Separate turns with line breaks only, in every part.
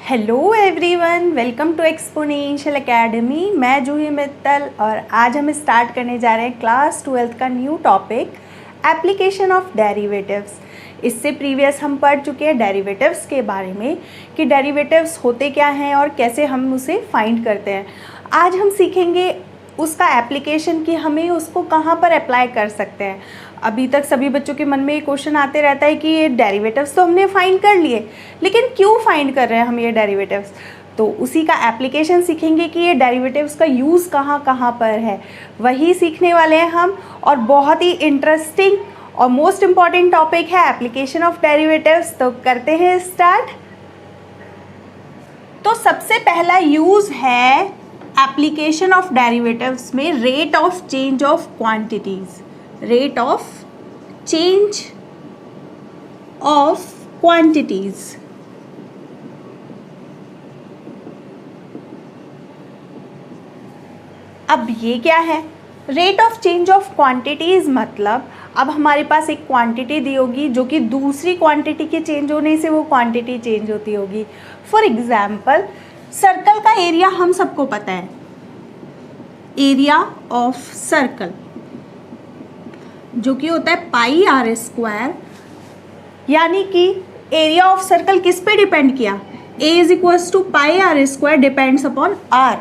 Hello everyone, welcome to exponential academy. मैं जूही मित्तल और आज हम स्टार्ट करने जा रहे हैं क्लास 12th का new topic application of derivatives. इससे प्रीवियस हम पढ़ चुके हैं डेरिवेटिव्स के बारे में कि डेरिवेटिव्स होते क्या हैं और कैसे हम उसे फाइंड करते हैं। आज हम सीखेंगे उसका एप्लीकेशन कि हमें उसको कहाँ पर अप्लाई कर सकते हैं। अभी तक सभी बच्चों के मन में ये क्वेश्चन आते रहता है कि ये डेरिवेटिव्स तो हमने फाइंड कर लिए, लेकिन क्यों फाइंड कर रहे हैं हम ये डेरिवेटिव्स। तो उसी का एप्लीकेशन सीखेंगे कि ये डेरिवेटिव्स का यूज़ कहाँ कहाँ पर है, वही सीखने वाले हैं हम। और बहुत ही इंटरेस्टिंग और मोस्ट इम्पॉर्टेंट टॉपिक है एप्लीकेशन ऑफ डेरिवेटिव्स। तो करते हैं स्टार्ट। तो सबसे पहला यूज़ है एप्लीकेशन ऑफ डेरिवेटिव्स में rate of change of quantities. Rate of change of quantities. अब ये क्या है rate of change of quantities? मतलब अब हमारे पास एक क्वांटिटी दी होगी जो कि दूसरी क्वांटिटी के चेंज होने से वो क्वांटिटी चेंज होती होगी। फॉर एग्जाम्पल, सर्कल का एरिया हम सबको पता है, एरिया ऑफ सर्कल जो कि होता है पाई आर स्क्वायर। यानी कि एरिया ऑफ सर्कल किस पे डिपेंड किया? A is equals to pi r square depends upon r.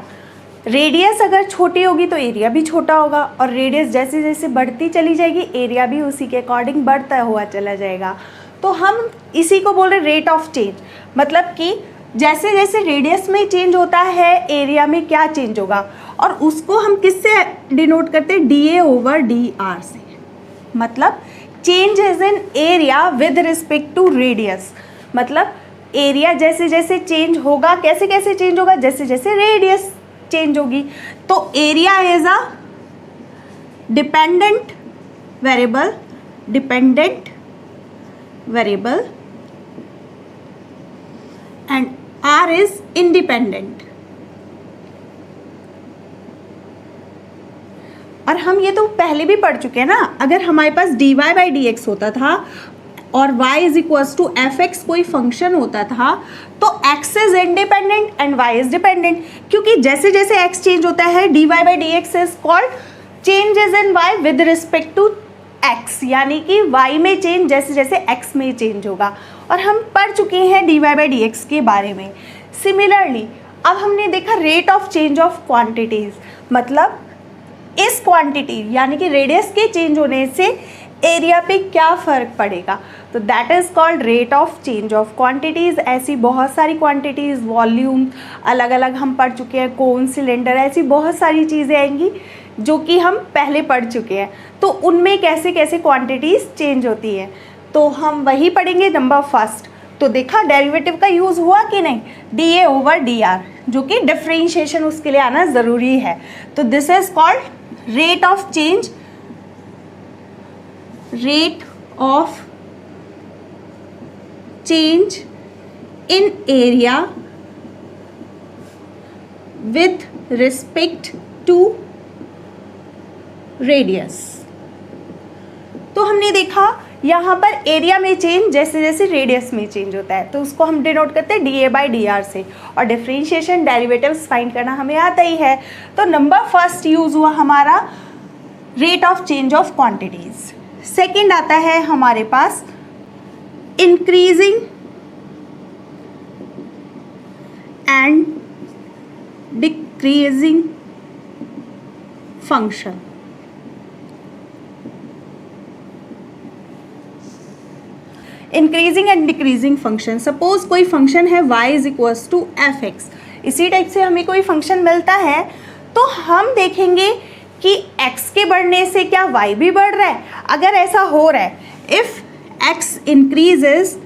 Radius अगर छोटी होगी तो एरिया भी छोटा होगा, और रेडियस जैसे जैसे बढ़ती चली जाएगी एरिया भी उसी के अकॉर्डिंग बढ़ता हुआ चला जाएगा। तो हम इसी को बोल रहे रेट ऑफ चेंज। मतलब कि जैसे जैसे रेडियस में चेंज होता है एरिया में क्या चेंज होगा, और उसको हम किससे डिनोट करते हैं? डी ए ओवर डी आर से। मतलब change is in area with respect to radius. मतलब एरिया जैसे जैसे चेंज होगा, कैसे कैसे चेंज होगा? जैसे जैसे रेडियस चेंज होगी। तो area is a dependent variable, dependent variable, and r is independent. और हम ये तो पहले भी पढ़ चुके हैं ना। अगर हमारे पास dy बाई डी एक्स होता था और y is equals to f x कोई फंक्शन होता था, तो x is independent and y is dependent. क्योंकि जैसे जैसे x चेंज होता है dy by d x is called changes in y with respect to x। यानी कि y में चेंज जैसे जैसे x में चेंज होगा। और हम पढ़ चुके हैं dy बाई डी एक्स के बारे में। सिमिलरली अब हमने देखा rate of change of quantities. मतलब इस क्वांटिटी यानी कि रेडियस के चेंज होने से एरिया पे क्या फ़र्क पड़ेगा, तो that is called rate of change of quantities. ऐसी बहुत सारी क्वांटिटीज़, वॉल्यूम अलग अलग हम पढ़ चुके हैं, कोन, सिलेंडर, ऐसी बहुत सारी चीज़ें आएंगी जो कि हम पहले पढ़ चुके हैं। तो उनमें कैसे कैसे क्वांटिटीज़ चेंज होती हैं, तो हम वही पढ़ेंगे। नंबर फर्स्ट तो देखा डेरिवेटिव का यूज़ हुआ कि नहीं, डी ए ओवर डी आर, जो कि डिफरेंशिएशन उसके लिए आना ज़रूरी है। तो this is called rate of change, rate of change in area with respect to radius. तो हमने देखा यहाँ पर एरिया में चेंज जैसे जैसे रेडियस में चेंज होता है, तो उसको हम डिनोट करते हैं d A by D r से। और डिफरेंशिएशन डेरिवेटिव्स फाइंड करना हमें आता ही है। तो नंबर फर्स्ट यूज़ हुआ हमारा rate of change of quantities. Second आता है हमारे पास increasing and decreasing function. Increasing and decreasing function. Suppose कोई फंक्शन है y is equals to f x. इसी टाइप से हमें कोई फंक्शन मिलता है तो हम देखेंगे कि x के बढ़ने से क्या y भी बढ़ रहा है। अगर ऐसा हो रहा है, if x increases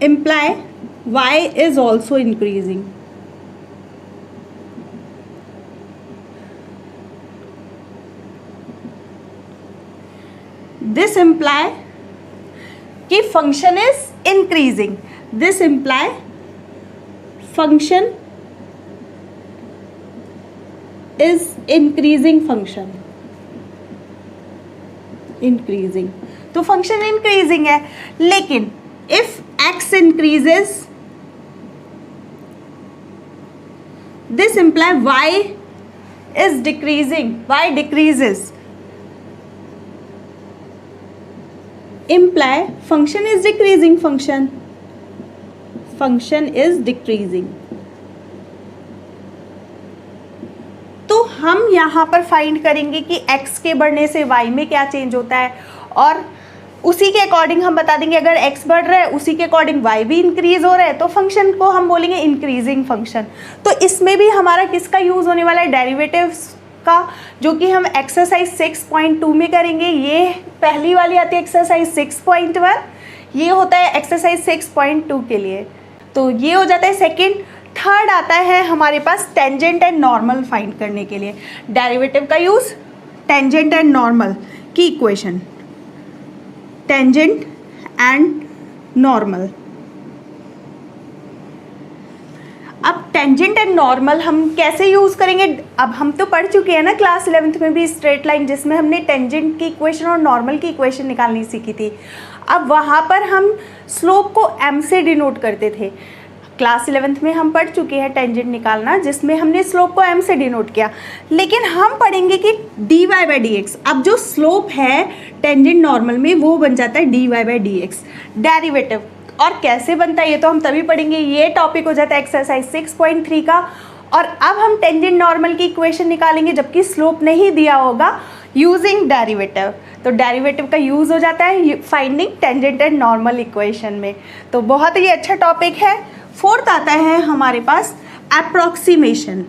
imply y is also increasing. This imply कि function is increasing. This imply function is increasing function. Increasing तो फंक्शन इंक्रीजिंग है, लेकिन if x increases, this imply y is decreasing, y decreases, imply function is decreasing, function is decreasing. तो हम यहाँ पर find करेंगे कि x के बढ़ने से y में क्या चेंज होता है, और उसी के अकॉर्डिंग हम बता देंगे अगर x बढ़ रहा है उसी के अकॉर्डिंग y भी इंक्रीज हो रहा है तो फंक्शन को हम बोलेंगे इंक्रीजिंग फंक्शन। तो इसमें भी हमारा किसका यूज़ होने वाला है, डेरिवेटिव्स का, जो कि हम एक्सरसाइज 6.2 में करेंगे। ये पहली वाली आती है एक्सरसाइज 6.1, ये होता है एक्सरसाइज 6.2 के लिए। तो ये हो जाता है सेकेंड। थर्ड आता है हमारे पास टेंजेंट एंड नॉर्मल फाइंड करने के लिए डेरिवेटिव का यूज़, टेंजेंट एंड नॉर्मल की इक्वेशन, टेंजेंट एंड नॉर्मल। अब टेंजेंट एंड नॉर्मल हम कैसे यूज़ करेंगे, अब हम तो पढ़ चुके हैं ना क्लास 11th में भी स्ट्रेट लाइन, जिसमें हमने टेंजेंट की इक्वेशन और नॉर्मल की इक्वेशन निकालनी सीखी थी। अब वहाँ पर हम स्लोप को m से डिनोट करते थे। क्लास 11th में हम पढ़ चुके हैं टेंजेंट निकालना, जिसमें हमने स्लोप को m से डिनोट किया। लेकिन हम पढ़ेंगे कि dy बाई डी एक्स, अब जो स्लोप है टेंजेंट नॉर्मल में वो बन जाता है dy by d x derivative. और कैसे बनता है ये तो हम तभी पढ़ेंगे, ये टॉपिक हो जाता है एक्सरसाइज 6.3 का। और अब हम टेंजेंट नॉर्मल की इक्वेशन निकालेंगे जबकि स्लोप नहीं दिया होगा यूजिंग डेरिवेटिव। तो डेरिवेटिव का यूज़ हो जाता है finding tangent and normal equation में। तो बहुत ही अच्छा टॉपिक है। फोर्थ आता है हमारे पास अप्रोक्सीमेशन।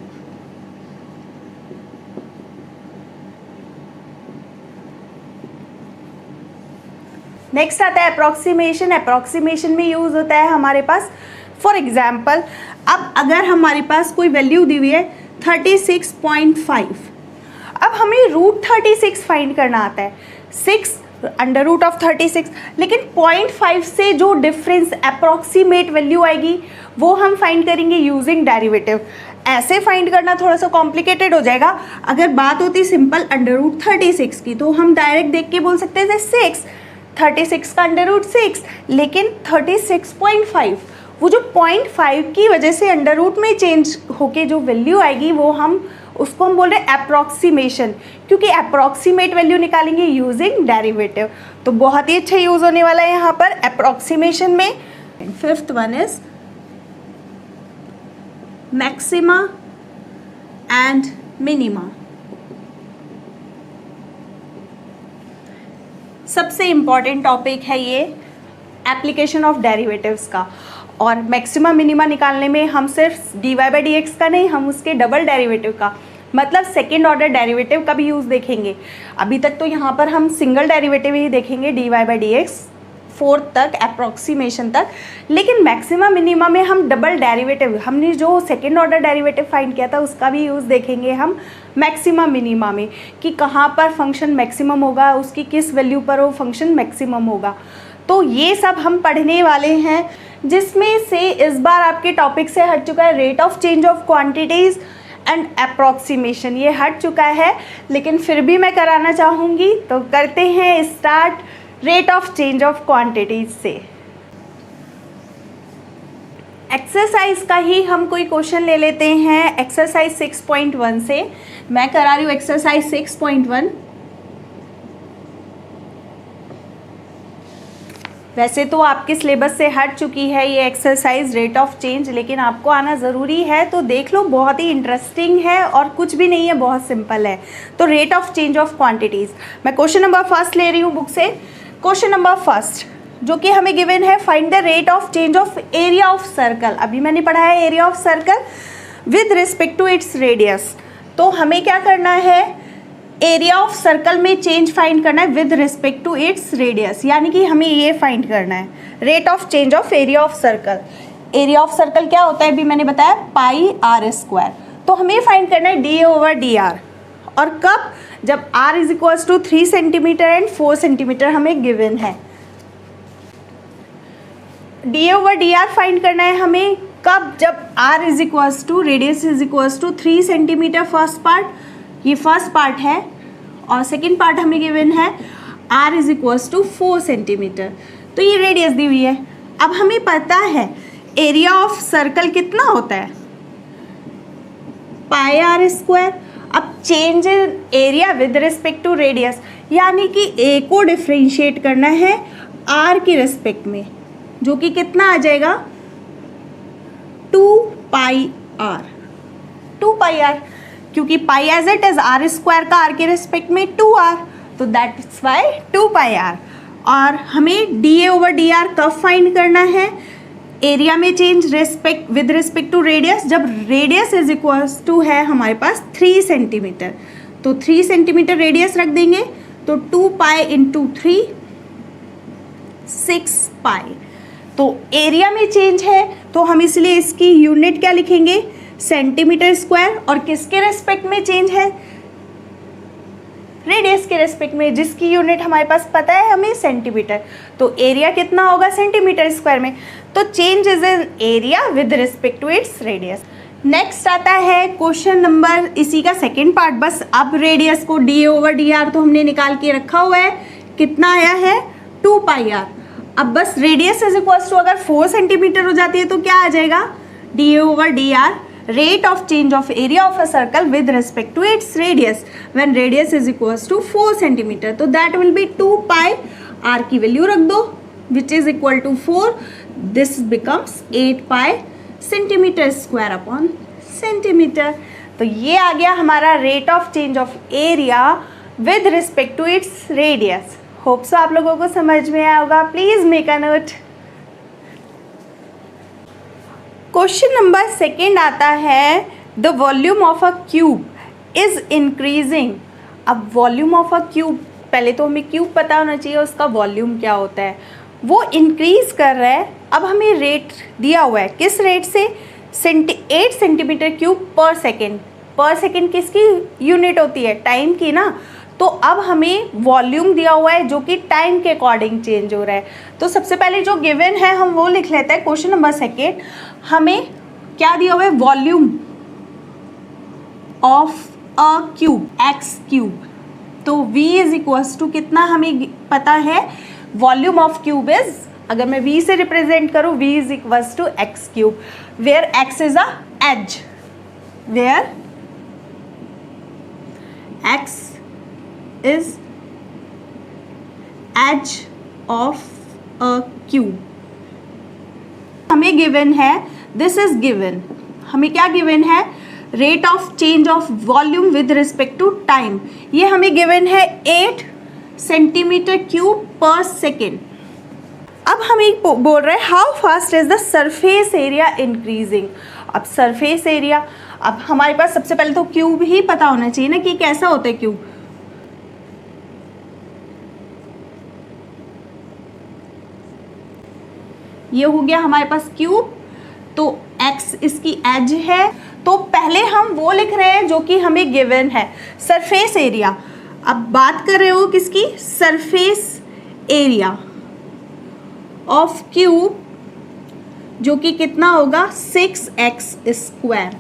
नेक्स्ट आता है अप्रोक्सीमेशन। अप्रोक्सीमेशन में यूज होता है हमारे पास फॉर एग्जाम्पल, अब अगर हमारे पास कोई वैल्यू दी हुई है 36.5, अब हमें रूट 36 फाइंड करना आता है, 6 अंडर रूट ऑफ 36, लेकिन 0.5 से जो डिफरेंस अप्रॉक्सीमेट वैल्यू आएगी वो हम फाइंड करेंगे यूजिंग डेरिवेटिव। ऐसे फाइंड करना थोड़ा सा कॉम्प्लिकेटेड हो जाएगा। अगर बात होती सिंपल अंडर रूट 36 की तो हम डायरेक्ट देख के बोल सकते थे 6, 36 का अंडर रूट 6, लेकिन 36.5 वो जो 0.5 की वजह से अंडर रूट में चेंज होके जो वैल्यू आएगी वो उसको हम बोल रहे हैं अप्रॉक्सीमेशन, क्योंकि अप्रॉक्सीमेट वैल्यू निकालेंगे यूजिंग डेरिवेटिव। तो बहुत ही अच्छा यूज होने वाला है यहाँ पर अप्रॉक्सीमेशन में। Fifth one is maxima and minima. सबसे इम्पॉर्टेंट टॉपिक है ये एप्लीकेशन ऑफ डेरिवेटिव्स का। और मैक्सिमा मिनिमा निकालने में हम सिर्फ dy बाई डी एक्स का नहीं, हम उसके डबल डेरिवेटिव का, मतलब सेकेंड ऑर्डर डेरिवेटिव का भी यूज़ देखेंगे। अभी तक तो यहाँ पर हम सिंगल डेरिवेटिव ही देखेंगे dy by d x, fourth तक अप्रॉक्सीमेशन तक। लेकिन मैक्सिमा मिनिमा में हम डबल डेरिवेटिव, हमने जो सेकेंड ऑर्डर डेरिवेटिव फाइंड किया था उसका भी यूज़ देखेंगे हम मैक्सिमा मिनिमा में, कि कहाँ पर फंक्शन मैक्सिमम होगा, उसकी किस वैल्यू पर वो फंक्शन मैक्सिमम होगा। तो ये सब हम पढ़ने वाले हैं, जिसमें से इस बार आपके टॉपिक से हट चुका है rate of change of quantities and approximation, ये हट चुका है, लेकिन फिर भी मैं कराना चाहूँगी। तो करते हैं start rate of change of quantities से। एक्सरसाइज का ही हम कोई क्वेश्चन ले लेते हैं एक्सरसाइज 6.1 से। मैं करा रही हूँ एक्सरसाइज 6.1। वैसे तो आपके सिलेबस से हट चुकी है ये एक्सरसाइज रेट ऑफ चेंज, लेकिन आपको आना ज़रूरी है, तो देख लो, बहुत ही इंटरेस्टिंग है और कुछ भी नहीं है, बहुत सिंपल है। तो rate of change of quantities, मैं क्वेश्चन नंबर फर्स्ट ले रही हूँ बुक से। क्वेश्चन नंबर फर्स्ट जो कि हमें गिवन है, find the rate of change of area of circle. अभी मैंने पढ़ा है area of circle with respect to its radius. तो हमें क्या करना है, एरिया ऑफ सर्कल में चेंज फाइंड करना है with respect to its radius, यानी कि हमें ये फाइंड करना है rate of change of area of circle. Area of circle क्या होता है अभी मैंने बताया, पाई आर स्क्वायर। तो हमें फाइंड करना है डी ओवर डी आर, और कब, जब r is equals to 3 centimetre and 4 centimetre हमें गिवन है। D over d r find करना है हमें कब, जब r is equals to radius is equals to 3 centimetre first part, ये फर्स्ट पार्ट है, और सेकेंड पार्ट हमें गिवन है r is equals to 4 centimetre. तो ये रेडियस दी हुई है, अब हमें पता है एरिया ऑफ सर्कल कितना होता है, पाई आर स्क्वायर। अब change in area with respect to radius, यानी कि ए को डिफ्रेंशिएट करना है आर की रिस्पेक्ट में, जो कि कितना आ जाएगा 2 पाई आर, 2 पाई आर, क्योंकि pi as it is r square का आर के रिस्पेक्ट में 2r, तो that is why 2 pi r. और हमें डी ए ओवर डी आर कब फाइंड करना है, एरिया में change with respect to radius, जब रेडियस इज इक्वल्स टू है हमारे पास 3 सेंटीमीटर, तो 3 सेंटीमीटर रेडियस रख देंगे, तो 2 पाई इंटू 3 6 पाई। तो एरिया में चेंज है तो हम इसलिए इसकी यूनिट क्या लिखेंगे, सेंटीमीटर स्क्वायर, और किसके रेस्पेक्ट में चेंज है, रेडियस के रेस्पेक्ट में, जिसकी यूनिट हमारे पास पता है हमें सेंटीमीटर, तो एरिया कितना होगा सेंटीमीटर स्क्वायर में, तो change is in area with respect to its radius. Next आता है क्वेश्चन नंबर, इसी का सेकेंड पार्ट, बस अब रेडियस को डी ओवर डी आर तो हमने निकाल के रखा हुआ है, कितना आया है 2 पाई आर। अब बस रेडियस इज इक्वल्स टू अगर 4 सेंटीमीटर हो जाती है तो क्या आ जाएगा, D over d are rate of change of area of a circle with respect to its radius when radius is equals to 4 centimeter, तो that will be 2 pi r की value रख दो which is equal to 4, this becomes 8 pi centimeter square upon centimeter। तो ये आ गया हमारा rate of change of area with respect to its radius। Hope so आप लोगों को समझ में आया होगा, please make a note. Question number second आता है the volume of a cube is increasing. अब वॉल्यूम ऑफ अ क्यूब, पहले तो हमें क्यूब पता होना चाहिए उसका वॉल्यूम क्या होता है, वो इंक्रीज कर रहा है। अब हमें रेट दिया हुआ है, किस रेट से, 8 सेंटीमीटर क्यूब पर सेकेंड। पर सेकेंड किसकी यूनिट होती है, टाइम की ना, तो अब हमें वॉल्यूम दिया हुआ है जो कि टाइम के अकॉर्डिंग चेंज हो रहा है। तो सबसे पहले जो गिवन है हम वो लिख लेते हैं। क्वेश्चन नंबर सेकेंड हमें क्या दिया हुआ है, volume of a cube x cube, तो v इज इक्वल्स टू कितना हमें पता है, वॉल्यूम ऑफ क्यूब इज, अगर मैं v से रिप्रेजेंट करूँ, v is equals to x cube, where x is a edge, where x is edge of a cube। हमें गिवन है, दिस इज गिवन, हमें क्या गिवन है, rate of change of volume with respect to time, ये हमें given है 8 centimetre cube per second. अब हमें बोल रहे हैं how fast is the surface area increasing. अब सरफेस एरिया, अब हमारे पास सबसे पहले तो क्यूब ही पता होना चाहिए ना कि कैसा होता है क्यूब। ये हो गया हमारे पास क्यूब, तो x इसकी एज है, तो पहले हम वो लिख रहे हैं जो कि हमें गिवन है, सरफेस एरिया। अब बात कर रहे हो किसकी, सरफेस एरिया ऑफ क्यूब, जो कि कितना होगा 6x स्क्वायर,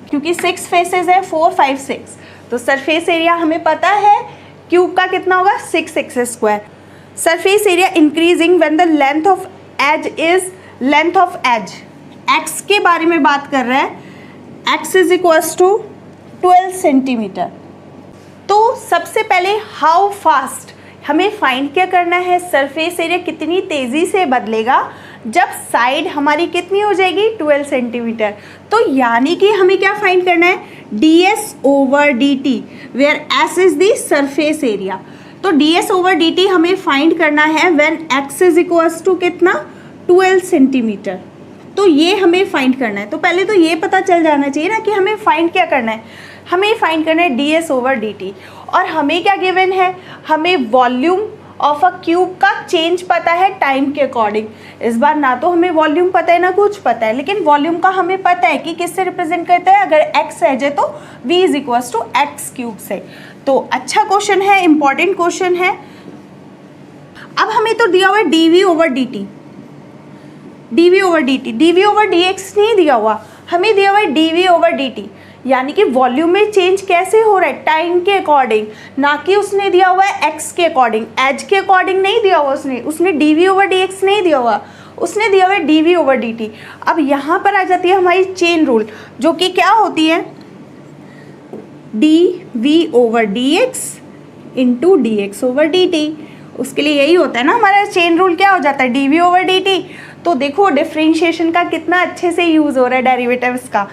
क्योंकि 6 फेसेस है, 4 5 6, तो सरफेस एरिया हमें पता है क्यूब का कितना होगा 6x square. Surface area increasing when the length of edge is, length of edge x के बारे में बात कर रहा है, x is equals to 12 centimetre. तो सबसे पहले हाउ फास्ट हमें फाइंड क्या करना है, सरफेस एरिया कितनी तेज़ी से बदलेगा जब साइड हमारी कितनी हो जाएगी 12 सेंटीमीटर। तो यानी कि हमें क्या फाइंड करना है, ds over dt, where s is the surface area. तो ds ओवर dt हमें फाइंड करना है when x is equals to कितना 12 सेंटीमीटर। तो ये हमें फाइंड करना है। तो पहले तो ये पता चल जाना चाहिए ना कि हमें फाइंड क्या करना है, हमें फाइंड करना है ds ओवर dt। और हमें क्या गिवन है, हमें वॉल्यूम ऑफ अ क्यूब का चेंज पता है टाइम के अकॉर्डिंग। इस बार ना तो हमें वॉल्यूम पता है ना कुछ पता है, लेकिन वॉल्यूम का हमें पता है कि किससे रिप्रेजेंट करता है, अगर x है तो v is equals to x cube से। तो अच्छा क्वेश्चन है, इंपॉर्टेंट क्वेश्चन है। अब हमें तो दिया हुआ है dv over dt, dv over dt, dv over dx नहीं दिया हुआ, हमें दिया हुआ है dv ओवर dt, यानी कि वॉल्यूम में चेंज कैसे हो रहा है, टाइम के अकॉर्डिंग, ना कि उसने दिया हुआ है x के अकॉर्डिंग, एज के अकॉर्डिंग नहीं दिया हुआ उसने dv ओवर dx नहीं दिया हुआ, उसने दिया हुआ है d v over d t. अब यहाँ पर आ जाती है हमारी चेन रूल, जो कि क्या होती है, d v over d x into d x over d t. उसके लिए यही होता है ना हमारा चेन रूल, क्या हो जाता है, d v over d t. तो देखो डिफ्रेंशिएशन का कितना अच्छे से यूज़ हो रहा है डेरिवेटिव्स का।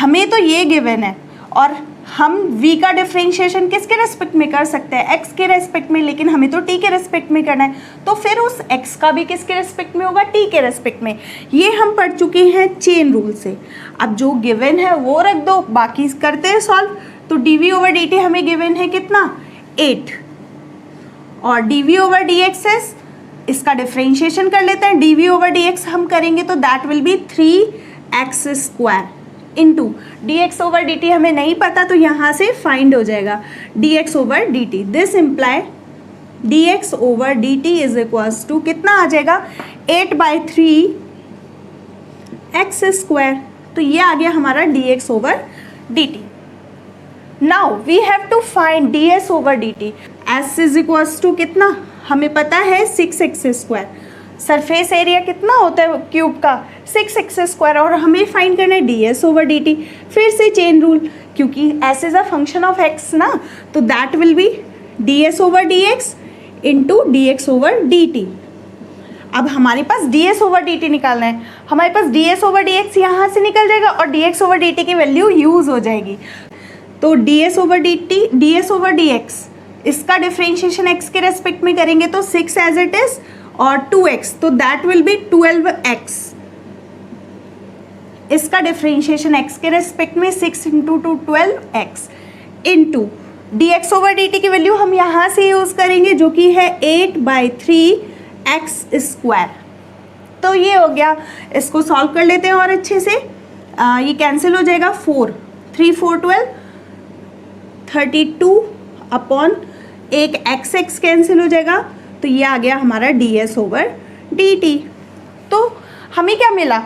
हमें तो ये गिवन है और हम v का डिफ्रेंशिएशन किसके रेस्पेक्ट में कर सकते हैं, x के रेस्पेक्ट में, लेकिन हमें तो t के रेस्पेक्ट में करना है, तो फिर उस x का भी किसके रेस्पेक्ट में होगा, t के रेस्पेक्ट में। ये हम पढ़ चुके हैं चेन रूल से। अब जो गिवन है वो रख दो, बाकी करते हैं सॉल्व। तो dv ओवर dt हमें गिवन है कितना, 8, और dv ओवर dx है, इसका डिफ्रेंशिएशन कर लेते हैं। dv ओवर dx हम करेंगे तो that will be 3x square into d x over d t हमें नहीं पता, तो यहाँ से फाइंड हो जाएगा d x over d t. This imply d x over d t is equals to कितना आ जाएगा, 8/3 एक्स स्क्वायर। तो ये आ गया हमारा d x over d t. Now we have to find d s over d t. S is equals to कितना, हमें पता है 6x स्क्वायर। सरफेस एरिया कितना होता है क्यूब का, 6x स्क्वायर, और हमें फाइंड करना है d s over d t. फिर से चेन रूल, क्योंकि s is a function of x ना, तो that will be d s over d x into d x over d t. अब हमारे पास d s over d t निकालना है, हमारे पास d s over d x यहाँ से निकल जाएगा और d x over d t की वैल्यू यूज हो जाएगी। तो d s over d T, D s over d x, इसका डिफ्रेंशिएशन एक्स के रेस्पेक्ट में करेंगे तो 6 एज इट इज और 2x, तो दैट विल बी 12x। इसका डिफ्रेंशिएशन x के रेस्पेक्ट में 6 into 2 12x into d x over d t की वैल्यू हम यहाँ से यूज़ करेंगे जो कि है 8/3 x स्क्वायर। तो ये हो गया, इसको सॉल्व कर लेते हैं और अच्छे से ये कैंसिल हो जाएगा, 4 3 4 12 32 अपॉन एक x कैंसिल हो जाएगा, तो ये आ गया हमारा d s over d t. तो हमें क्या मिला,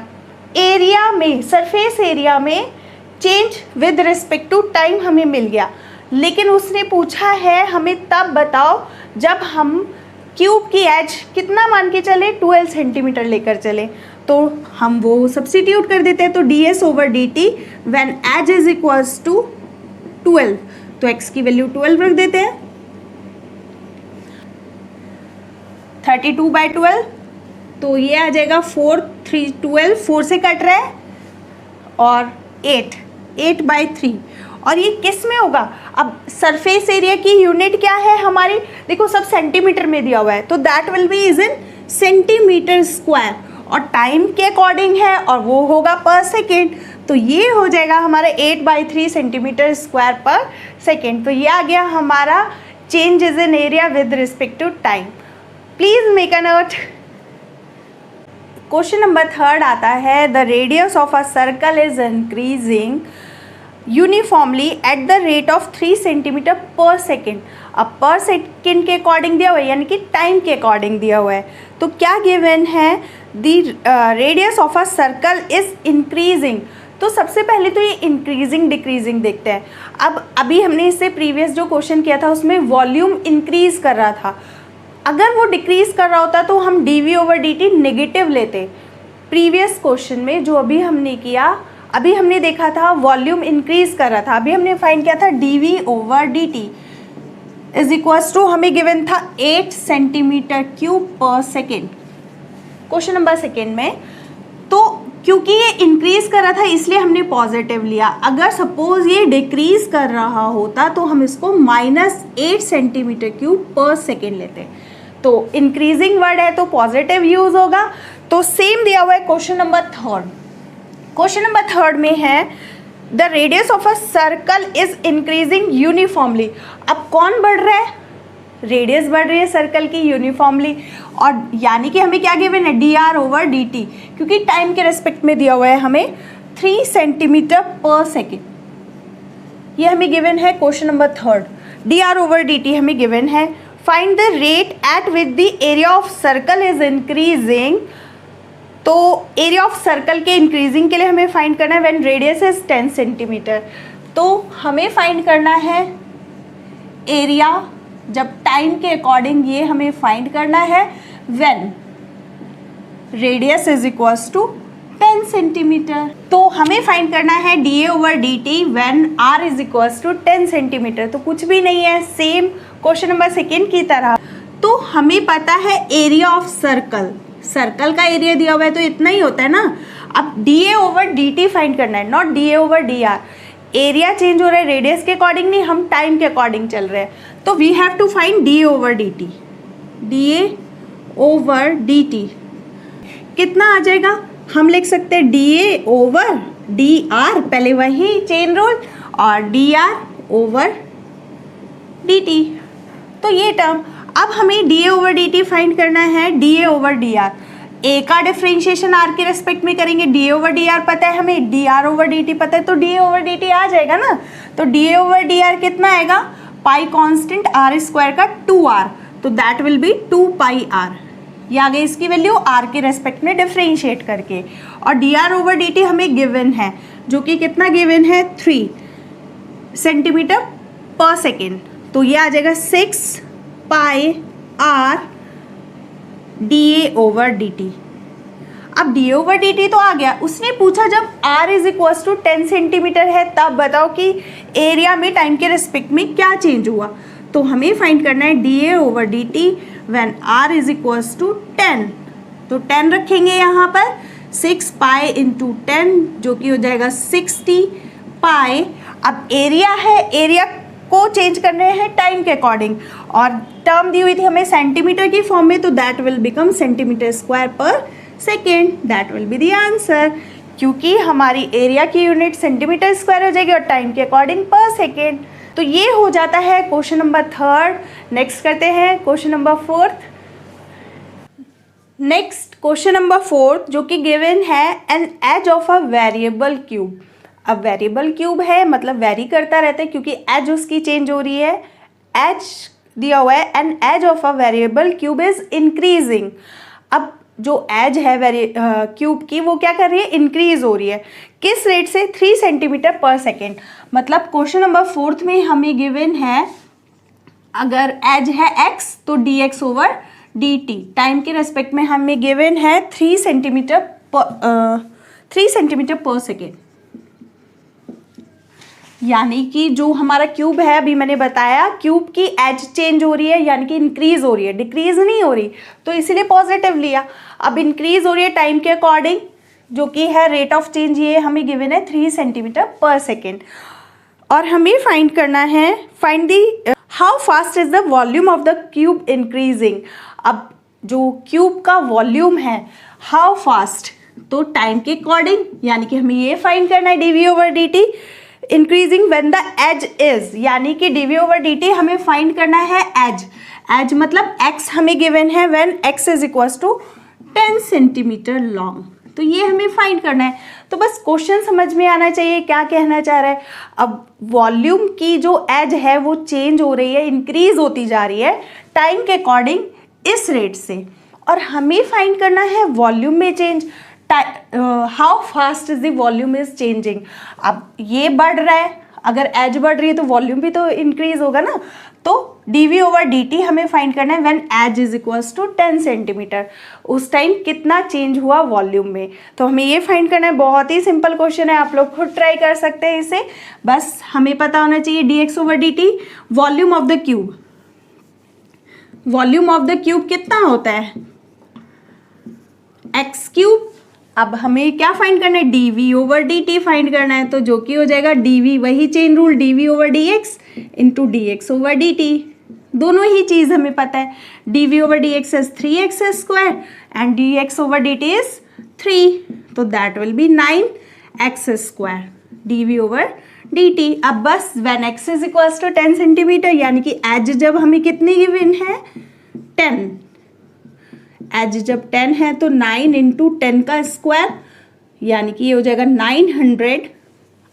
एरिया में, सरफेस एरिया में change with respect to time हमें मिल गया। लेकिन उसने पूछा है हमें तब बताओ जब हम क्यूब की एज कितना मान के चले, 12 सेंटीमीटर लेकर चले, तो हम वो सब्स्टिट्यूट कर देते हैं। तो d s over d t when edge is equals to 12, तो x की वैल्यू 12 रख देते हैं। 32/12, तो ये आ जाएगा 4 3 12, 4 से कट रहा है, और 8/3, और ये किस में होगा। अब सरफेस एरिया की यूनिट क्या है हमारी, देखो सब सेंटीमीटर में दिया हुआ है, तो that will be is in centimetre square, और टाइम के अकॉर्डिंग है और वो होगा पर सेकेंड। तो ये हो जाएगा हमारा 8/3 सेंटीमीटर स्क्वायर पर सेकेंड। तो ये आ गया हमारा change is in area with respect to time. Please make a note. Question number 3 आता है, the radius of a circle is increasing uniformly at the rate of 3 centimetre per second. अब per second के according दिया हुआ है, यानी कि time के अकॉर्डिंग दिया हुआ है। तो क्या गिवन है, the radius of a circle is increasing. तो सबसे पहले तो ये इंक्रीजिंग डिक्रीजिंग देखते हैं। अब अभी हमने इससे प्रीवियस जो क्वेश्चन किया था उसमें वॉल्यूम इंक्रीज कर रहा था, अगर वो डिक्रीज कर रहा होता तो हम d v over d t negative लेते। प्रीवियस क्वेश्चन में जो अभी हमने किया, अभी हमने देखा था वॉल्यूम इंक्रीज कर रहा था, अभी हमने फाइंड किया था d v over d t is equals to, हमें गिवन था 8 centimetre cube per second, question number 2 में। तो क्योंकि ये इंक्रीज कर रहा था इसलिए हमने पॉजिटिव लिया। अगर सपोज ये डिक्रीज कर रहा होता तो हम इसको -8 सेंटीमीटर क्यूब पर सेकेंड लेते। तो इंक्रीजिंग वर्ड है तो पॉजिटिव यूज होगा। तो सेम दिया हुआ है क्वेश्चन नंबर 3। क्वेश्चन नंबर 3 में है, the radius of a circle is increasing uniformly. अब कौन बढ़ रहा है, रेडियस बढ़ रही है सर्कल की यूनिफॉर्मली, और यानी कि हमें क्या गिवन है, D r over d T, क्योंकि टाइम के रेस्पेक्ट में दिया हुआ है हमें 3 सेंटीमीटर पर सेकेंड। ये हमें गिवन है question number 3। D r over d t हमें गिवन है। Find the rate at with the area of circle is increasing. तो एरिया ऑफ सर्कल के इंक्रीजिंग के लिए हमें फाइंड करना है व्हेन रेडियस इज 10 सेंटीमीटर। तो हमें फाइंड करना है एरिया जब टाइम के अकॉर्डिंग, ये हमें फाइंड करना है when radius is equals to 10 centimetre. तो हमें फाइंड करना है dA/dt when r is equals to 10 centimetre. तो कुछ भी नहीं है, सेम क्वेश्चन नंबर 2 की तरह। तो हमें पता है एरिया ऑफ सर्कल, सर्कल का एरिया दिया हुआ है तो इतना ही होता है ना। अब dA/dt फाइंड करना है, नॉट dA/dr। एरिया चेंज हो रहा है रेडियस के अकॉर्डिंग नहीं, हम टाइम के अकॉर्डिंग चल रहे हैं। तो we have to find dA/dt। dA/dt कितना आ जाएगा, हम लिख सकते हैं dA/dr, पहले वही चेन रूल, और dr/dt। तो ये टर्म, अब हमें dA/dt फाइंड करना है dA/dr। ए का डिफरेंशिएशन आर के रेस्पेक्ट में करेंगे, dA/dr पता है हमें, dr/dt पता है, तो dA/dt आ जाएगा ना। तो dA/dr कितना आएगा, पाई कांस्टेंट r स्क्वायर का 2r, तो दैट विल बी 2πr। ये आ गई इसकी वैल्यू r के रेस्पेक्ट में डिफरेंशिएट करके। और dr/dt हमें गिवन है, जो कि कितना गिवन है, 3 सेंटीमीटर पर सेकेंड। तो ये आ जाएगा 6πr dA/dt। अब dA/dt तो आ गया, उसने पूछा जब r is equals to 10 centimetre है तब बताओ कि एरिया में टाइम के रेस्पेक्ट में क्या चेंज हुआ। तो हमें फाइंड करना है dA/dt when r is equals to 10। तो 10 रखेंगे यहाँ पर, 6π इंटू 10 जो कि हो जाएगा 60π। अब एरिया है, एरिया को चेंज करने हैं टाइम के अकॉर्डिंग, और टर्म दी हुई थी हमें सेंटीमीटर की फॉर्म में, तो that will become centimetre square पर second. That will be the answer, क्योंकि हमारी एरिया की यूनिट सेंटीमीटर स्क्वायर हो जाएगी और टाइम के अकॉर्डिंग पर सेकेंड। तो ये हो जाता है क्वेश्चन नंबर 3। नेक्स्ट करते हैं question number 4। Next question number 4 जो कि गिवन है an edge of a variable cube. अब वेरिएबल क्यूब है मतलब वेरी करता रहता है, क्योंकि एज उसकी चेंज हो रही है। एज दिया हुआ है, an edge of a variable cube is increasing. अब जो एज है क्यूब की वो क्या कर रही है, इंक्रीज हो रही है। किस रेट से, 3 सेंटीमीटर पर सेकेंड। मतलब क्वेश्चन नंबर 4 में हमें गिवन है, अगर एज है x तो dx/dt। टाइम के रेस्पेक्ट में हमें गिवन है 3 सेंटीमीटर पर सेकेंड। यानी कि जो हमारा क्यूब है, अभी मैंने बताया क्यूब की एज चेंज हो रही है, यानी कि इंक्रीज हो रही है, डिक्रीज नहीं हो रही, तो इसीलिए पॉजिटिव लिया। अब इंक्रीज हो रही है टाइम के अकॉर्डिंग, जो कि है रेट ऑफ चेंज, ये हमें गिवन है 3 सेंटीमीटर पर सेकेंड। और हमें फाइंड करना है, find the how fast is the volume of the cube increasing. अब जो क्यूब का वॉल्यूम है, हाउ फास्ट, तो टाइम के अकॉर्डिंग, यानी कि हमें ये फाइंड करना है dV/dt increasing when the edge is, यानी कि dV/dt हमें फाइंड करना है एज। एज मतलब x हमें गिवन है when x is equals to 10 centimetre long. तो ये हमें फाइंड करना है। तो बस क्वेश्चन समझ में आना चाहिए क्या कहना चाह रहा है। अब वॉल्यूम की जो एज है वो चेंज हो रही है, इंक्रीज होती जा रही है टाइम के अकॉर्डिंग इस रेट से, और हमें फाइंड करना है वॉल्यूम में change, how fast is the volume is changing. अब ये बढ़ रहा है, अगर एज बढ़ रही है तो वॉल्यूम भी तो इंक्रीज होगा ना। तो dV/dt हमें फाइंड करना है when edge is equals to 10 centimetre, उस टाइम कितना चेंज हुआ वॉल्यूम में। तो हमें ये फाइंड करना है। बहुत ही सिंपल क्वेश्चन है, आप लोग खुद ट्राई कर सकते हैं इसे। बस हमें पता होना चाहिए dx/dt volume of the cube. Volume of the cube कितना होता है, x क्यूब। अब हमें क्या फाइंड करना है, dV/dt फाइंड करना है, तो जो कि हो जाएगा dV, वही chain rule, dV/dx into dx/dt। दोनों ही चीज़ हमें पता है। dV/dx is 3x square and dx/dt is 3, तो that will be 9x square dV/dt। अब बस when x is equals to 10 centimetre, यानी कि एज जब हमें कितनी गिवन है, 10। एज जब 10 है तो 9 इंटू 10 का स्क्वायर, यानी कि ये हो जाएगा 900।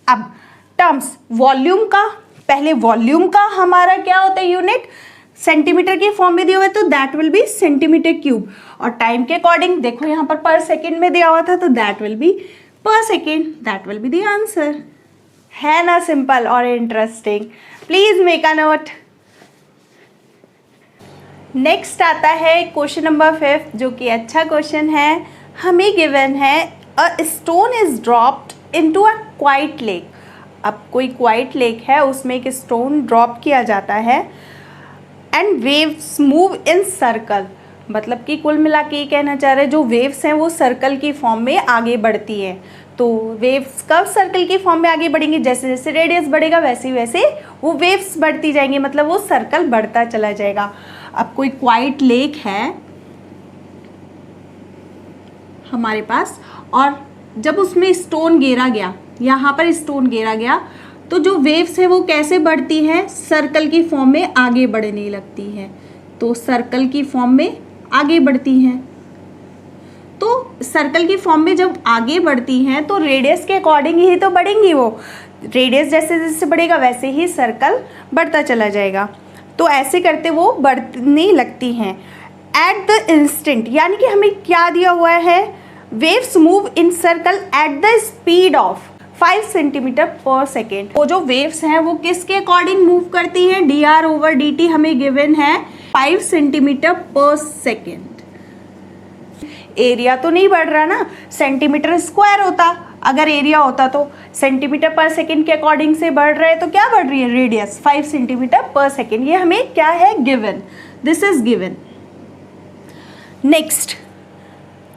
अब टर्म्स वॉल्यूम का, पहले वॉल्यूम का हमारा क्या होता है यूनिट, सेंटीमीटर की फॉर्म में दिया हुआ है, तो that will be centimetre cube. और टाइम के अकॉर्डिंग देखो यहाँ पर सेकेंड में दिया हुआ था, तो दैट विल बी पर second. That will be the answer. है ना सिंपल और interesting, please make a note. Next आता है क्वेश्चन नंबर 5 जो कि अच्छा क्वेश्चन है। हमें गिवन है a stone is dropped into a quite lake. अब कोई क्वाइट लेक है, उसमें एक स्टोन ड्रॉप किया जाता है and waves move in circle. मतलब कि कुल मिला के ये कहना चाह रहे हैं जो वेव्स हैं वो सर्कल की फॉर्म में आगे बढ़ती हैं। तो वेव्स कब सर्कल की फॉर्म में आगे बढ़ेंगी, जैसे जैसे रेडियस बढ़ेगा वैसे वैसे वो वेव्स बढ़ती जाएंगी, मतलब वो सर्कल बढ़ता चला जाएगा। अब कोई क्वाइट लेक है हमारे पास और जब उसमें स्टोन गिरा गया, यहाँ पर स्टोन गिरा गया, तो जो वेव्स है वो कैसे बढ़ती है, सर्कल की फॉर्म में आगे बढ़ने लगती है। तो सर्कल की फॉर्म में आगे बढ़ती हैं। तो सर्कल की फॉर्म में जब आगे बढ़ती हैं तो रेडियस के अकॉर्डिंग ही तो बढ़ेंगी वो। रेडियस जैसे जैसे बढ़ेगा वैसे ही सर्कल बढ़ता चला जाएगा। तो ऐसे करते वो बढ़ने लगती हैं। एट द इंस्टेंट, यानी कि हमें क्या दिया हुआ है, waves move in circle at the speed of 5 centimetre per second. वो जो वेव्स हैं वो किसके अकॉर्डिंग मूव करती हैं, dr/dt हमें गिवन है 5 सेंटीमीटर पर सेकेंड। एरिया तो नहीं बढ़ रहा ना, सेंटीमीटर स्क्वायर होता, अगर एरिया होता तो सेंटीमीटर पर सेकेंड के अकॉर्डिंग से बढ़ रहा है, तो क्या बढ़ रही है, रेडियस 5 सेंटीमीटर पर सेकेंड। ये हमें क्या है, given, this is given. Next,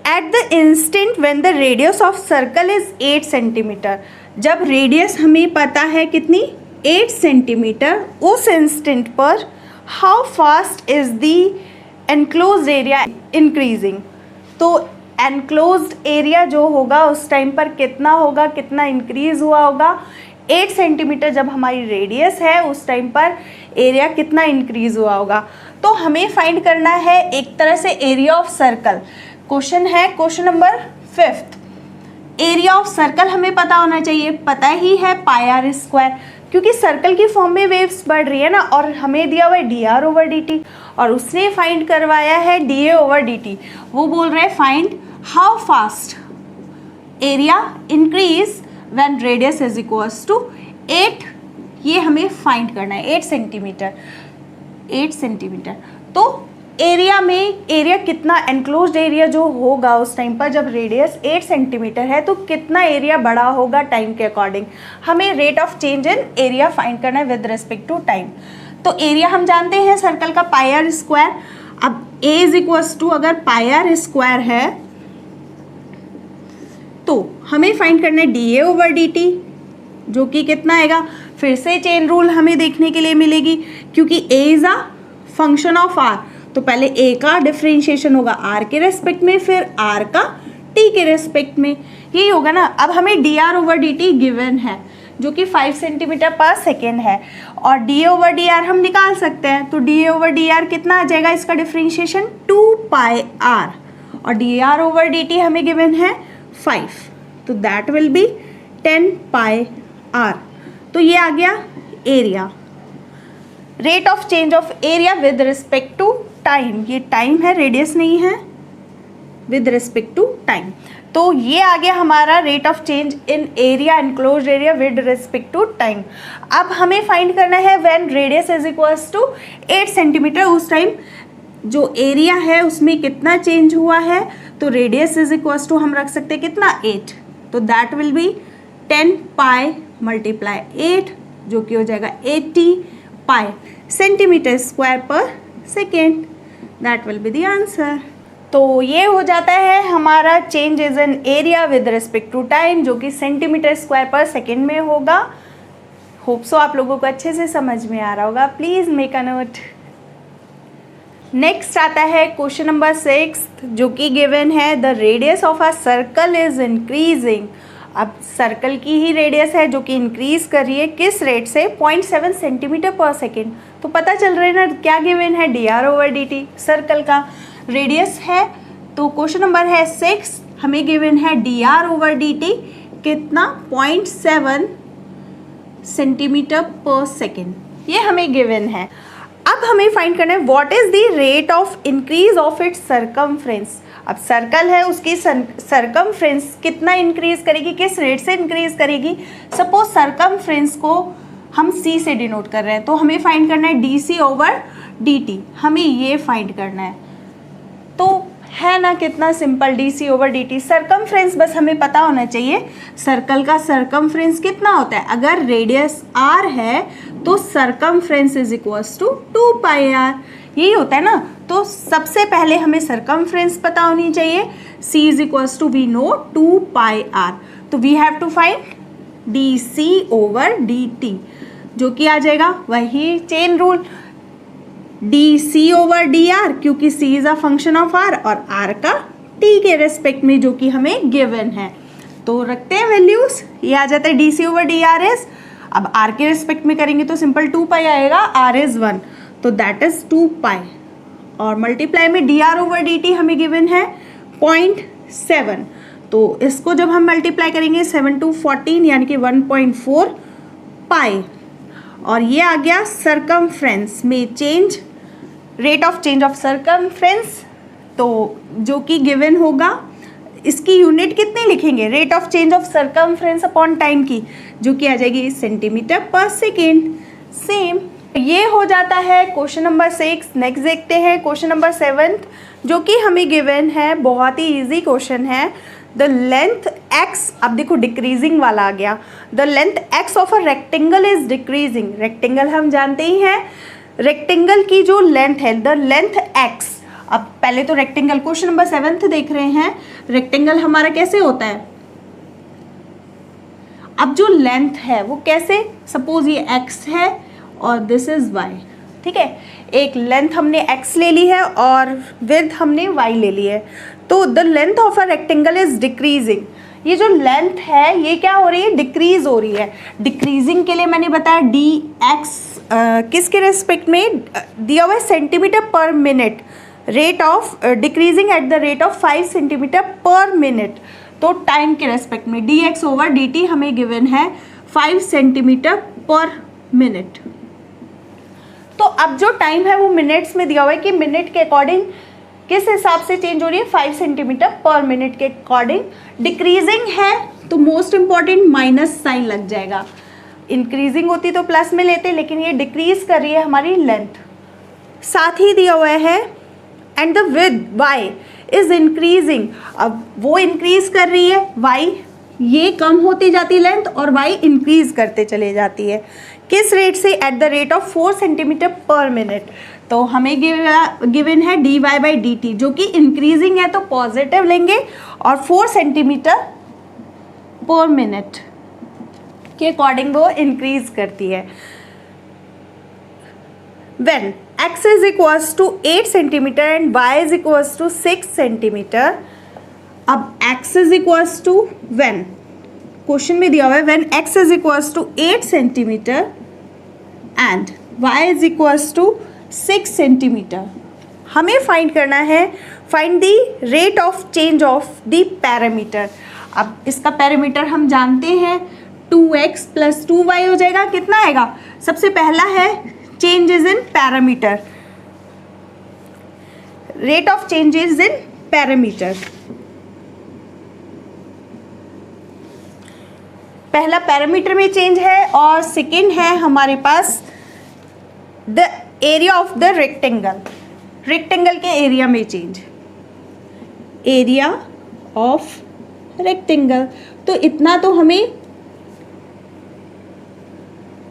at the instant when the radius of circle is 8 centimetre. जब रेडियस हमें पता है कितनी, 8 सेंटीमीटर, उस इंस्टेंट पर how fast is the enclosed area increasing. तो एनक्लोज्ड एरिया जो होगा उस टाइम पर कितना होगा, कितना इंक्रीज हुआ होगा, 8 सेंटीमीटर जब हमारी रेडियस है उस टाइम पर एरिया कितना इंक्रीज हुआ होगा। तो हमें फाइंड करना है एक तरह से एरिया ऑफ सर्कल। क्वेश्चन है question number 5। Area of circle हमें पता होना चाहिए, पता ही है πr², क्योंकि सर्कल की फॉर्म में वेव्स बढ़ रही है ना, और हमें दिया हुआ है dr/dt और उसने फाइंड करवाया है dA/dt। वो बोल रहे हैं find how fast area increase when radius is equals to 8। ये हमें फाइंड करना है, 8 सेंटीमीटर। 8 सेंटीमीटर तो एरिया में, एरिया कितना, एनक्लोज्ड एरिया जो होगा उस टाइम पर जब रेडियस 8 सेंटीमीटर है तो कितना एरिया बड़ा होगा टाइम के अकॉर्डिंग। हमें rate of change in area find करना है विद रिस्पेक्ट टू टाइम। तो एरिया हम जानते हैं सर्कल का πr²। अब a इज इक्वल्स टू, अगर πr² है तो हमें फाइंड करना है dA/dt, जो कि कितना आएगा, फिर से चेन रूल हमें देखने के लिए मिलेगी, क्योंकि a is a function of r। तो पहले a का डिफरेंशिएशन होगा r के रेस्पेक्ट में, फिर r का t के रेस्पेक्ट में, यही होगा ना। अब हमें dr/dt गिवन है जो कि 5 सेंटीमीटर पर सेकेंड है, और dA/dr हम निकाल सकते हैं। तो dA/dr कितना आ जाएगा, इसका डिफरेंशिएशन 2πr, और dr/dt हमें गिवन है 5, तो दैट विल बी 10πr। तो ये आ गया area. Rate of change of area with respect to time, ये टाइम है, रेडियस नहीं है, विद रिस्पेक्ट टू टाइम। तो ये आ गया हमारा rate of change in area, enclosed area with respect to time. अब हमें फाइंड करना है when radius is equals to 8 centimetre, उस टाइम जो एरिया है उसमें कितना चेंज हुआ है। तो रेडियस इज इक्वल्स टू हम रख सकते हैं कितना, 8, तो दैट विल बी 10π × 8, जो कि हो जाएगा 80π सेंटीमीटर स्क्वायर पर second. That will be the answer. तो ये हो जाता है हमारा changes in area with respect to time, जो कि सेंटीमीटर स्क्वायर पर सेकेंड में होगा। होप सो आप लोगों को अच्छे से समझ में आ रहा होगा। Please make a note. Next आता है क्वेश्चन नंबर 6, जो कि गिवन है the radius of a circle is increasing. अब सर्कल की ही रेडियस है जो कि इंक्रीज कर रही है, किस रेट से, 0.7 सेंटीमीटर पर सेकेंड। तो पता चल रहा है ना क्या गिवन है, dr/dt सर्कल का रेडियस है। तो क्वेश्चन नंबर है 6, हमें गिवन है dr/dt कितना, 0.7 सेंटीमीटर पर सेकेंड, ये हमें गिवन है। अब हमें फाइंड करना है what is the rate of increase of its circumference. अब सर्कल है, उसकी सरकमफ्रेंस कितना इंक्रीज करेगी, किस रेट से इंक्रीज करेगी। सपोज सरकमफ्रेंस को हम c से डिनोट कर रहे हैं, तो हमें फाइंड करना है dc/dt, हमें ये फाइंड करना है। तो है ना कितना सिंपल, डी सी ओवर डी टी। सर्कमफ्रेंस बस हमें पता होना चाहिए सर्कल का सर्कमफ्रेंस कितना होता है। अगर रेडियस आर है तो circumference is equals to 2 pi r, यही होता है ना। तो सबसे पहले हमें सर्कमफ्रेंस पता होनी चाहिए, C is equals to we know 2 pi r. तो we have to find d C over d t, जो कि आ जाएगा वही चेन रूल, डी सी ओवर डी आर, क्योंकि C is a function of r और आर का टी के रेस्पेक्ट में जो कि हमें गिवन है। तो रखते हैं वैल्यूज, ये आ जाता है d C over d r is, अब आर के रेस्पेक्ट में करेंगे तो सिंपल 2 पाई आएगा, आर इज 1 तो दैट इज 2 पाई, और मल्टीप्लाई में D r over d t हमें गिवन है 0.7, तो इसको जब हम मल्टीप्लाई करेंगे 7 to 14 यानी कि 1.4 पाई, और ये आ गया सर्कमफ्रेंस में change, rate of change of circumference, तो जो कि गिवन होगा। इसकी यूनिट कितनी लिखेंगे, rate of change of circumference upon time की, जो कि आ जाएगी सेंटीमीटर पर सेकेंड। सेम ये हो जाता है क्वेश्चन नंबर 6। नेक्स्ट देखते हैं क्वेश्चन नंबर 7, जो कि हमें गिवन है, बहुत ही इजी क्वेश्चन है। द लेंथ एक्स, अब देखो डिक्रीजिंग वाला आ गया, the length x of a rectangle is decreasing. Rectangle हम जानते ही हैं, रेक्टेंगल की जो लेंथ है, द लेंथ एक्स। अब पहले तो रेक्टेंगल, क्वेश्चन नंबर 7 देख रहे हैं, रेक्टेंगल हमारा कैसे होता है। अब जो लेंथ है वो कैसे, सपोज ये एक्स है और दिस इज वाई, ठीक है, एक लेंथ हमने एक्स ले ली है और विड्थ हमने वाई ले ली है। तो the length of a rectangle is decreasing, ये जो लेंथ है ये क्या हो रही है, डिक्रीज हो रही है। डिक्रीजिंग के लिए मैंने बताया डी एक्स किसके रेस्पेक्ट में दिया हुआ है, centimetre per minute, rate of decreasing eight the rate of 5 centimetre per minute. तो टाइम के रेस्पेक्ट में D x over d t हमें गिवन है 5 सेंटीमीटर पर मिनट। तो अब जो टाइम है वो मिनट्स में दिया हुआ है कि मिनट के अकॉर्डिंग किस हिसाब से चेंज हो रही है, 5 सेंटीमीटर पर मिनट के अकॉर्डिंग। डिक्रीजिंग है तो मोस्ट इंपॉर्टेंट माइनस साइन लग जाएगा, इंक्रीजिंग होती तो प्लस में लेते, लेकिन ये डिक्रीज कर रही है हमारी लेंथ। साथ ही दिया हुआ है and the width y is increasing, अब वो इंक्रीज कर रही है, वाई ये कम होती जाती है लेंथ और वाई इंक्रीज करते चले जाती है। किस रेट से, at the rate of 4 centimetre per minute. तो हमें गिवन है d y by d t, जो कि इंक्रीजिंग है तो पॉजिटिव लेंगे, और 4 सेंटीमीटर पर मिनट के अकॉर्डिंग वो इंक्रीज करती है। When x is equals to 8 centimetre and y is equals to 6 centimetre, अब x is equals to when, question में दिया हुआ है when x is equals to 8 centimetre and y is equals to 6 centimetre, हमें find करना है, find the rate of change of the parameter. अब इसका पैरामीटर हम जानते हैं 2x प्लस 2y हो जाएगा, कितना आएगा, सबसे पहला है changes in parameter, rate of changes in parameter। पहला पैरामीटर में चेंज है और सेकेंड है हमारे पास the area of the rectangle, rectangle के एरिया में चेंज, एरिया ऑफ रेक्टेंगल। तो इतना तो हमें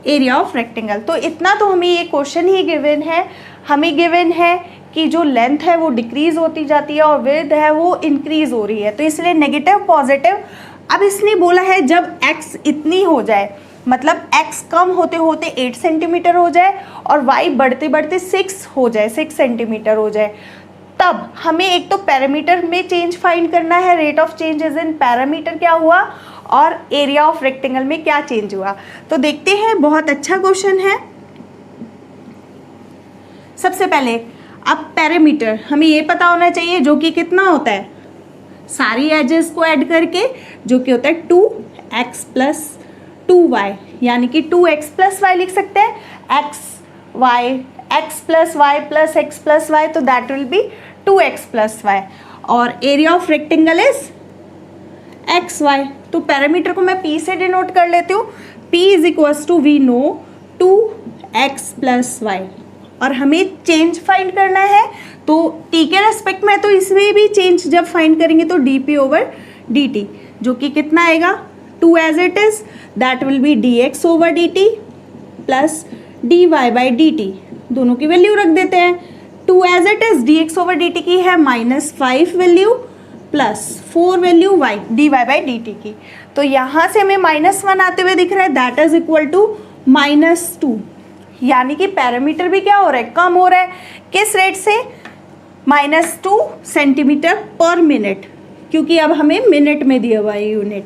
एरिया ऑफ रेक्टेंगल, तो इतना तो हमें ये क्वेश्चन ही गिवन है। हमें गिवन है कि जो लेंथ है वो डिक्रीज होती जाती है और विड्थ है वो इंक्रीज हो रही है, तो इसलिए नेगेटिव पॉजिटिव। अब इसने बोला है जब x इतनी हो जाए, मतलब x कम होते होते 8 सेंटीमीटर हो जाए और y बढ़ते बढ़ते 6 हो जाए, 6 सेंटीमीटर हो जाए, तब हमें एक तो पैरामीटर में चेंज फाइंड करना है, rate of changes in parameter क्या हुआ और एरिया ऑफ रेक्टेंगल में क्या चेंज हुआ। तो देखते हैं, बहुत अच्छा क्वेश्चन है। सबसे पहले अब पैरामीटर हमें ये पता होना चाहिए, जो कि कितना होता है, सारी एजेस को ऐड करके, जो कि होता है 2x प्लस 2y, यानी कि 2x प्लस वाई लिख सकते हैं, x plus y plus x plus y, तो दैट विल बी 2x प्लस वाई, और area of rectangle is xy। तो पैरामीटर को मैं p से डिनोट कर लेती हूँ, p is equals to we know 2x plus y, और हमें चेंज फाइंड करना है, तो t के रेस्पेक्ट में, तो इसमें भी चेंज जब फाइंड करेंगे तो dp/dt, जो कि कितना आएगा 2 as it is, that will be dx/dt plus dy/dt, दोनों की वैल्यू रख देते हैं। 2 एज इट इज, dx/dt की है -5 value plus 4 value y dy/dt की, तो यहाँ से हमें -1 आते हुए दिख रहा है, दैट इज इक्वल टू -2, यानी कि पैरामीटर भी क्या हो रहा है, कम हो रहा है। किस रेट से, -2 सेंटीमीटर पर मिनट, क्योंकि अब हमें मिनट में दिया हुआ है यूनिट,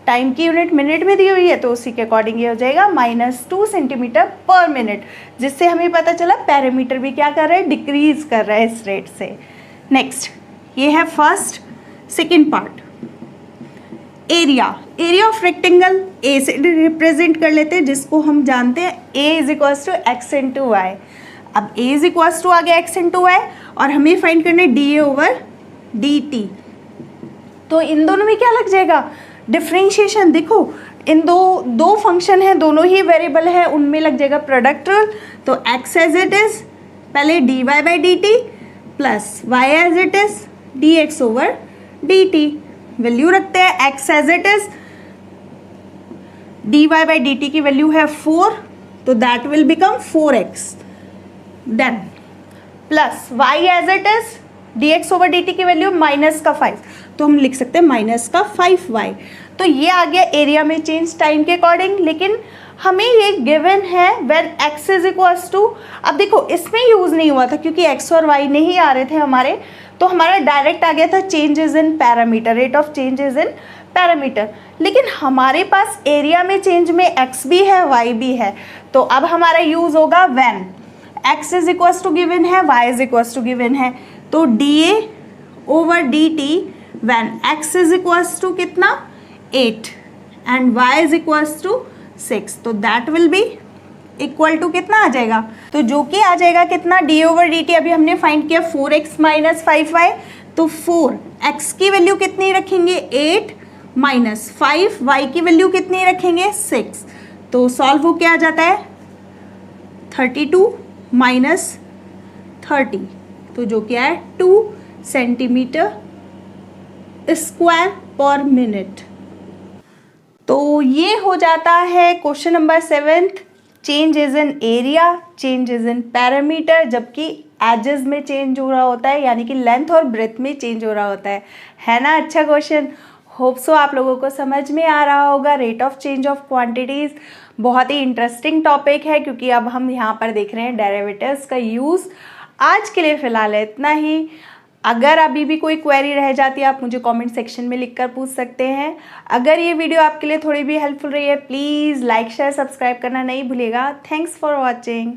टाइम की यूनिट मिनट में दी हुई है, तो उसी के अकॉर्डिंग ये हो जाएगा -2 सेंटीमीटर पर मिनट, जिससे हमें पता चला पैरामीटर भी क्या कर रहा है, डिक्रीज कर रहा है इस रेट से। नेक्स्ट, ये है first. Second part, area of rectangle ए से रिप्रेजेंट कर लेते हैं, जिसको हम जानते हैं a is equals to x into y. अब a इज इक्वल्स टू आ गया x इंटू वाई, और हमें फाइंड करना है dA/dt, तो इन दोनों में क्या लग जाएगा, डिफ्रेंशिएशन। देखो इन दो फंक्शन है, दोनों ही वेरिएबल है, उनमें लग जाएगा प्रोडक्ट रूल, तो x एज इट इज पहले dy/dt plus y as it is dx/dt, value रखते हैं। x as it is, dy/dt की वैल्यू है 4, तो that will become 4x, then plus y as it is, dx/dt की value -5, तो हम लिख सकते हैं -5y। तो ये आ गया एरिया में चेंज टाइम के अकॉर्डिंग, लेकिन हमें ये गिवन है when x is equals to, अब देखो इसमें यूज़ नहीं हुआ था क्योंकि x और y नहीं आ रहे थे हमारे, तो हमारा डायरेक्ट आ गया था changes in parameter, rate of changes in parameter, लेकिन हमारे पास एरिया में चेंज में x भी है y भी है, तो अब हमारा यूज़ होगा when x is equals to given है, y is equals to given है, तो dA/dt when x is equals to कितना 8 and y is equals to 6, तो that will be equal to कितना आ जाएगा, तो जो कि आ जाएगा कितना, dA/dt अभी हमने फाइंड किया 4x - 5y, तो 4x की वैल्यू कितनी रखेंगे 8 माइनस 5, y की वैल्यू कितनी रखेंगे 6, तो सॉल्व हो क्या आ जाता है 32 माइनस 30, तो जो क्या है 2 सेंटीमीटर स्क्वायर पर मिनट। तो ये हो जाता है question number 7, change is in area, change is in parameter, जबकि एजेस में चेंज हो रहा होता है, यानी कि लेंथ और ब्रेथ में चेंज हो रहा होता है ना। अच्छा क्वेश्चन, होप सो आप लोगों को समझ में आ रहा होगा। Rate of change of quantities बहुत ही इंटरेस्टिंग टॉपिक है, क्योंकि अब हम यहाँ पर देख रहे हैं डेरिवेटिव्स का यूज़। आज के लिए फ़िलहाल इतना ही। अगर अभी भी कोई क्वेरी रह जाती है आप मुझे कमेंट सेक्शन में लिखकर पूछ सकते हैं। अगर ये वीडियो आपके लिए थोड़ी भी हेल्पफुल रही है, प्लीज़ लाइक शेयर सब्सक्राइब करना नहीं भूलिएगा। Thanks for watching.